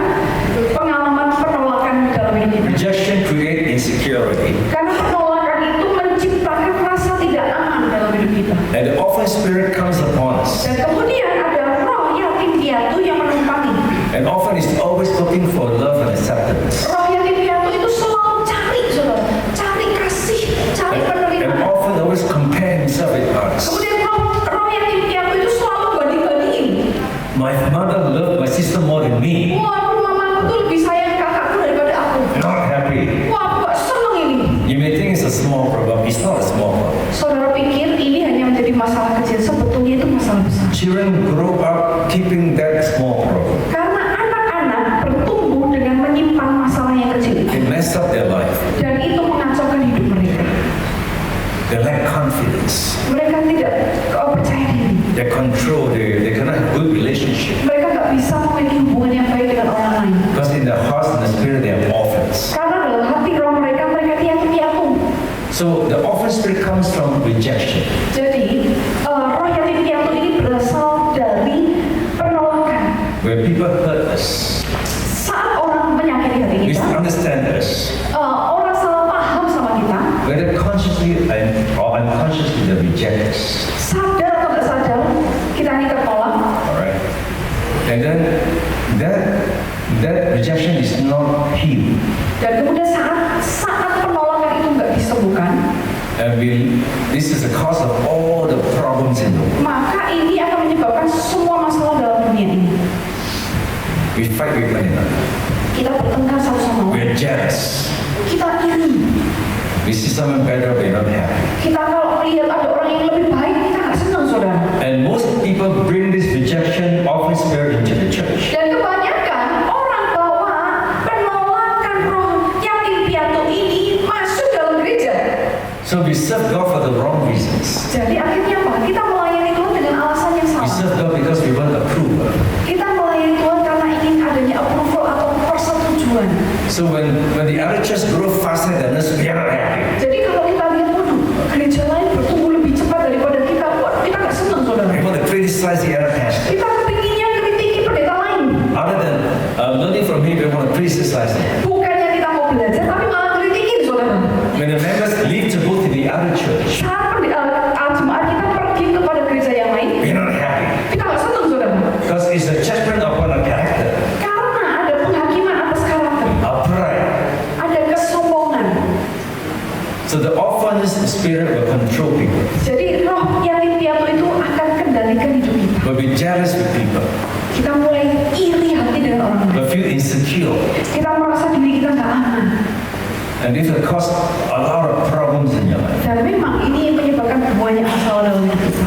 pengalaman penolakan dalam hidup kita. Rejection creates insecurity. Karena penolakan itu menciptakan rasa tidak aman dalam hidup kita. And the orphan spirit comes upon us. Dan kemudian ada roh yatim piatu yang menumpangi. And orphan is always looking for love and acceptance. Roh yatim piatu itu selalu cari saudara, cari kasih, cari And penerimaan. orphan always compare himself with others. Kemudian roh yatim piatu itu selalu banding-bandingin. My mother loved my sister more than me. Wah, mamaku tuh lebih sayang kakakku daripada aku. Not happy. Wah, aku gak seneng ini. You may think it's a small problem. It's not a small problem. Saudara pikir ini hanya menjadi masalah kecil, sebetulnya itu masalah besar. Children grow up keeping that small problem. Karena anak-anak bertumbuh dengan menyimpan masalah yang kecil. It mess up their life. Dan itu mengacaukan hidup mereka. They lack confidence. Mereka tidak percaya diri. They control. They cannot have good relationship. Mereka gak bisa memiliki hubungan yang baik dengan orang lain. Because in their hearts and the spirit they are orphans. Karena dalam hati roh mereka yatim piatu. So the orphan spirit comes from rejection. Jadi roh yatim piatu ini berasal dari penolakan. Where people hurt us, Saat orang menyakiti hati kita, misunderstand us, orang salah paham sama kita, whether consciously or unconsciously they reject us. sadar atau tidak sadar, kita ini tertolak. Alright? And then that that rejection is not healed, Dan kemudian saat penolakan itu nggak disembuhkan, and this is the cause of all the problems in the world. maka ini akan menyebabkan semua masalah dalam dunia ini. We fight with one another. Kita bertengkar satu sama lain. We're jealous. Kita iri. We see someone better, we're not happy. Kita kalau melihat ada orang yang lebih baik, kita nggak senang, saudara. And most people bring this rejection of the spirit into the church. Dan kebanyakan orang bawa penolakan roh yatim piatu ini masuk dalam gereja. So we serve God for the wrong reasons. Jadi akhirnya apa? Kita melayani Tuhan dengan alasan yang We salah. serve God because we want approval. Kita melayani Tuhan karena ingin adanya approval atau persetujuan. So when the other church grow faster than us, we are not happy. Jadi kalau kita lihat, waduh, gereja lain bertumbuh lebih cepat daripada kita, waduh, kita nggak senang, saudara. We want to criticize the other pastor. Kita kepinginnya kritiki pendeta lain. Other than learning from him, we want to criticize him. Bukannya kita mau belajar, tapi malah kritikin, saudara. When the members leave to go to the other church, Saat jemaat kita pergi kepada gereja yang lain, we're not happy. kita nggak senang, saudara. Because it's a judgment upon our character, Karena ada penghakiman atas karakter, our pride. ada kesombongan. So the orphan's spirit will control people. Jadi roh yatim piatu itu akan kendalikan hidup kita. We'll be jealous with people. Kita mulai iri hati dengan orang lain. We'll feel insecure. Kita merasa diri kita nggak aman. And this will cause a lot of problems in your life. Dan memang ini menyebabkan banyak masalah dalam hidup kita.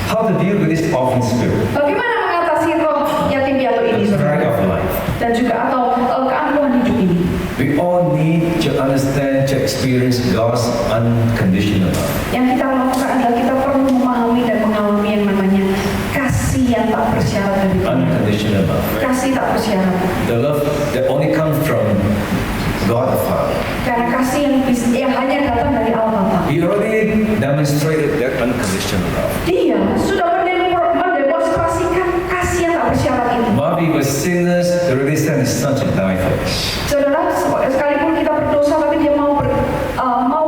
How to deal with this orphan spirit? Bagaimana mengatasi roh yatim piatu ini, The pride saudara? of life. Dan juga atau keangkuhan hidup ini. We all need to understand, to experience God's unconditional love. Yang kita lakukan adalah kita perlu memahami dan mengalami yang namanya kasih yang tak bersyarat dari Tuhan. Unconditional love. Kasih tak bersyarat. The love that only comes from God the Father. Karena kasih yang hanya datang dari Allah Bapa. He already demonstrated that unconditional love. Dia sudah mendemonstrasikan kasih yang tak bersyarat ini. While we were sinners, He already sent His Son to die for us. Saudara, sekalipun kita berdosa, tapi dia mau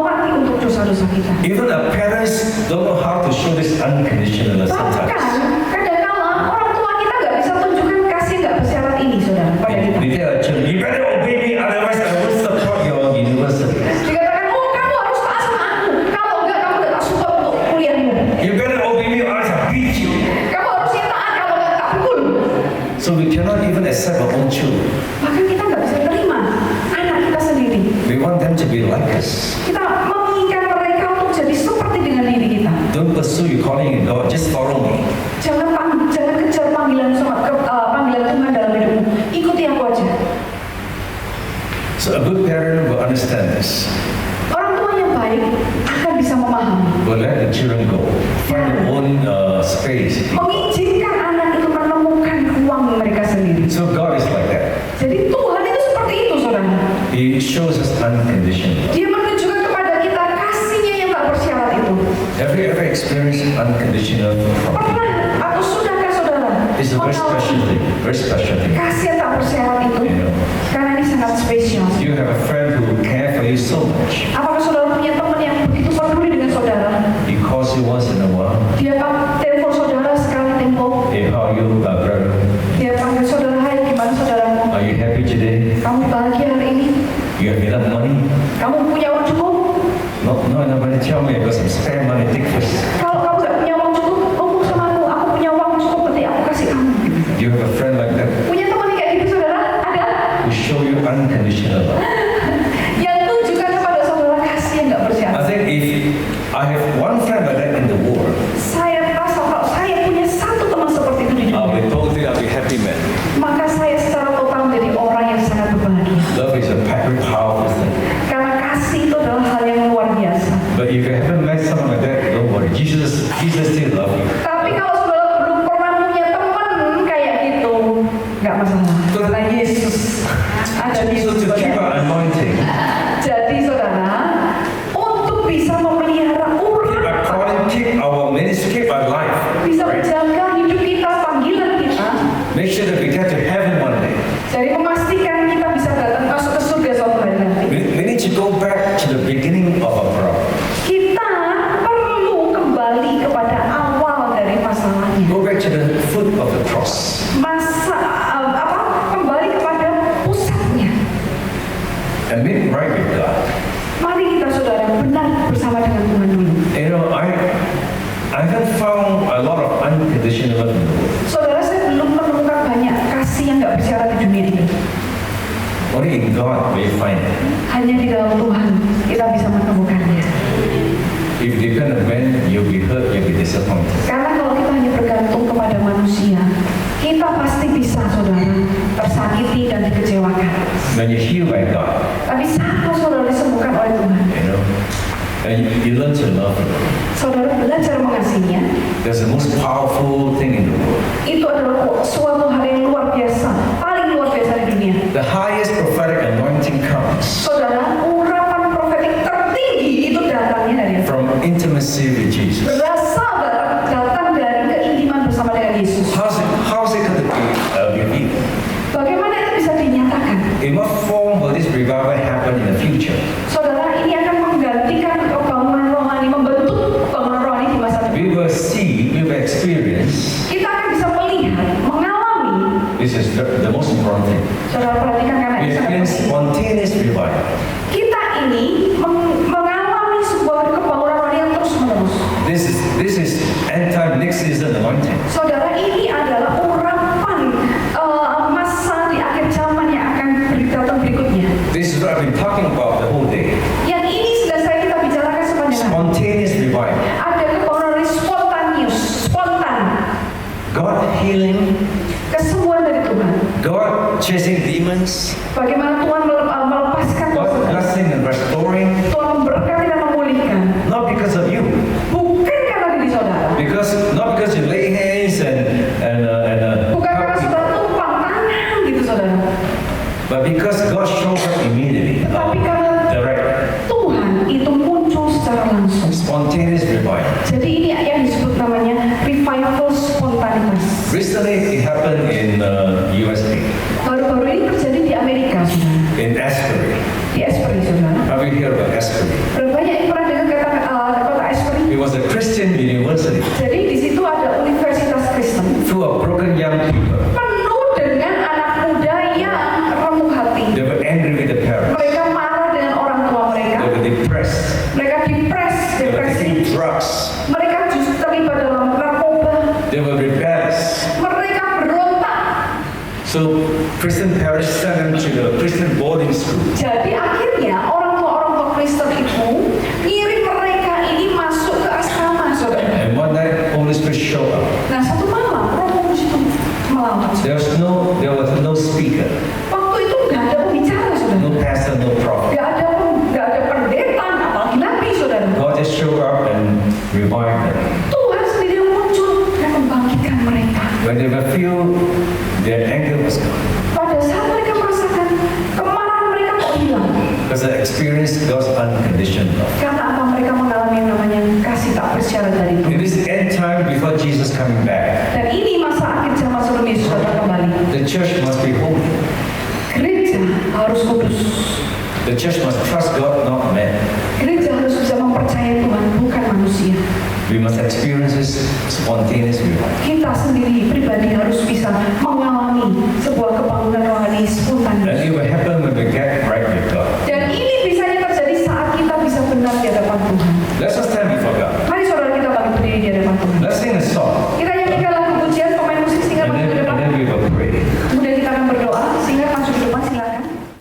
mati untuk dosa-dosa kita. Even our parents don't know how to show this unconditional love Bahkan sometimes. kadang-kala orang tua kita nggak bisa tunjukkan kasih yang nggak bersyarat ini, saudara, pada kita. They tell our children, you better obey me, otherwise I won't support your university. Dikatakan, oh kamu harus taat sama aku. Kalau enggak, kamu nggak tak support untuk kuliahmu. You better obey me, or else I'll beat you. Kamu harusnya taat, kalau enggak tak pukul. So we cannot even accept our own children. Bahkan kita nggak bisa terima anak kita sendiri. We want them to be like us. Kita menginginkan mereka untuk jadi seperti dengan diri kita. Don't pursue your calling in God, just follow me. Jangan kejar panggilan Tuhan dalam hidupmu. Ikuti aku aja. So a good parent will understand this. Orang tua yang baik akan bisa memahami. Will let the children go, find their own space. Mengizinkan anak itu menemukan ruang mereka sendiri. So God is like that. Jadi Tuhan itu seperti itu, saudara. He shows us unconditional love. Dia menunjukkan kepada kita kasihnya yang tak bersyarat itu. Have you ever experienced unconditional love from people? Pernah atau sudahkah, saudara? It's a very special thing. Very special thing. Kasih yang tak bersyarat itu. You know, Karena ini sangat spesial. you have a friend who will care for you so much. Apakah saudara punya teman yang begitu peduli dengan saudara? He calls you once in a while. Dia telepon saudara sekali tempo. Hey, how are you, brother? Dia panggil saudara, hai, gimana saudaramu? Are you happy today? Kamu bahagia hari ini? You have enough money? Kamu punya uang cukup? No, nobody tell me. I got some spare money. Take first. Kalau kamu gak punya uang cukup, ngomong sama aku punya uang cukup, nanti aku kasih kamu. Do you have a friend like that Punya teman yang kayak gitu, saudara? Ada? who show you unconditional love? Yang tunjukkan kepada saudara kasih yang gak I bersyarat. think if I have one friend like that in the world, Saya rasa kalau saya punya satu teman seperti itu di I'll dunia, be totally, I'll be happy man. maka saya secara total menjadi orang yang sangat berbahagia. Love is a very powerful thing. Karena kasih itu adalah hal yang luar biasa. But if you haven't met someone like that, don't worry. Jesus still love you. Tapi kalau saudara belum pernah punya teman kayak gitu, nggak masalah. Karena Yesus ada di So to keep our anointing, Jadi saudara, untuk bisa memelihara urat, keep our ministry, keep our life. bisa menjaga hidup kita, panggilan kita, Make sure that we get to heaven one day. jadi memastikan kita bisa datang masuk ke surga suatu hari nanti. We need to go back to the beginning of our problem. Kita perlu kembali kepada awal dari masalahnya. Go back to the foot of the cross. Kembali kepada ini. Only in God will you find it. Hanya di dalam Tuhan kita bisa menemukannya. If you depend on man, you'll be hurt, you'll be disappointed. Karena kalau kita hanya bergantung kepada manusia, kita pasti bisa, saudara, tersakiti dan dikecewakan. When you're healed by God, Tapi saat saudara disembuhkan oleh Tuhan, you know, and you learn to love Him. saudara belajar mengasihinya, That's the most powerful thing in the world. itu adalah suatu hal yang luar biasa, paling luar biasa di dunia. The highest prophetic anointing comes Saudara, urapan profetik tertinggi itu datangnya dari from intimacy with Jesus. berasal datang dari keintiman bersama dengan Yesus. How's it going to be revealed? Bagaimana itu bisa dinyatakan? In what form will this revival happen in the future? Saudara, ini akan menggantikan bangunan rohani, membentuk bangunan rohani di masa depan. We will see, we will experience. Kita akan bisa melihat, mengalami. This is the most important thing. Saudara perhatikan karena We ini sangat experience penting. spontaneous revival. Kita ini mengalami sebuah kebangunan rohani yang terus menerus. This is end time next season anointing. Saudara, ini adalah urapan masa di akhir zaman yang akan datang berikutnya. This is what I've been talking about the whole day. Yang ini sudah kita bicarakan sepanjang hari. Spontaneous revival. Ada kebangunan rohani spontaneous, spontan, God healing, kesembuhan dari Tuhan. God chasing demons, Bagaimana Tuhan melepaskan God dosa. blessing and restoring, Tuhan memberkati dan memulihkan. not because of you, Bukan karena diri saudara. not because you lay hands and Bukan karena help saudara people, tumpang tangan gitu saudara. but because God shows up immediately, Tapi karena direct, Tuhan itu muncul secara langsung. spontaneous revival. Jadi ini yang disebut namanya revival spontanitas. Recently, it happened in USA, Baru-baru ini terjadi di Amerika, saudara. in Asbury. Di Asbury, saudara. Have you heard about Asbury? Berapa banyak yang pernah dengar kota Asbury? It was a Christian university Jadi di situ ada universitas Kristen full of broken young people. penuh dengan anak muda yang remuk hati. They were angry with the parents. Mereka marah dengan orang tua mereka. They were depressed. Mereka They were taking depresi. drugs. Mereka justru terlibat dalam narkoba. They were rebellious. Mereka berontak. So Christian parents sent them to the Christian boarding school. Jadi akhirnya orang tua Kristen itu ngirim mereka ini masuk ke asrama, saudara. And one night, Holy Spirit showed up. Nah, satu malam Roh Kudus itu melawan. There was no speaker, Waktu itu nggak ada pembicara, saudara. no pastor, no prophet. Nggak ada pendeta, apalagi nabi, saudara. God just showed up and revived them. Tuhan sendiri yang muncul dan membangkitkan mereka. When they were filled, their anger was gone. Pada saat mereka merasakan kemarahan mereka kok hilang. Because they experienced God's unconditional love. Karena apa? Mereka mengalami yang namanya kasih tak bersyarat dari In Tuhan. this end time before Jesus coming back, Dan ini masa akhir zaman sebelum Yesus datang kembali. the church must be holy. Gereja harus kudus. The church must trust God, not man. Gereja harus bisa mempercayai Tuhan, bukan manusia. We must experience this spontaneous revival. Kita sendiri pribadi harus bisa mengalami sebuah kebangunan rohani spontan.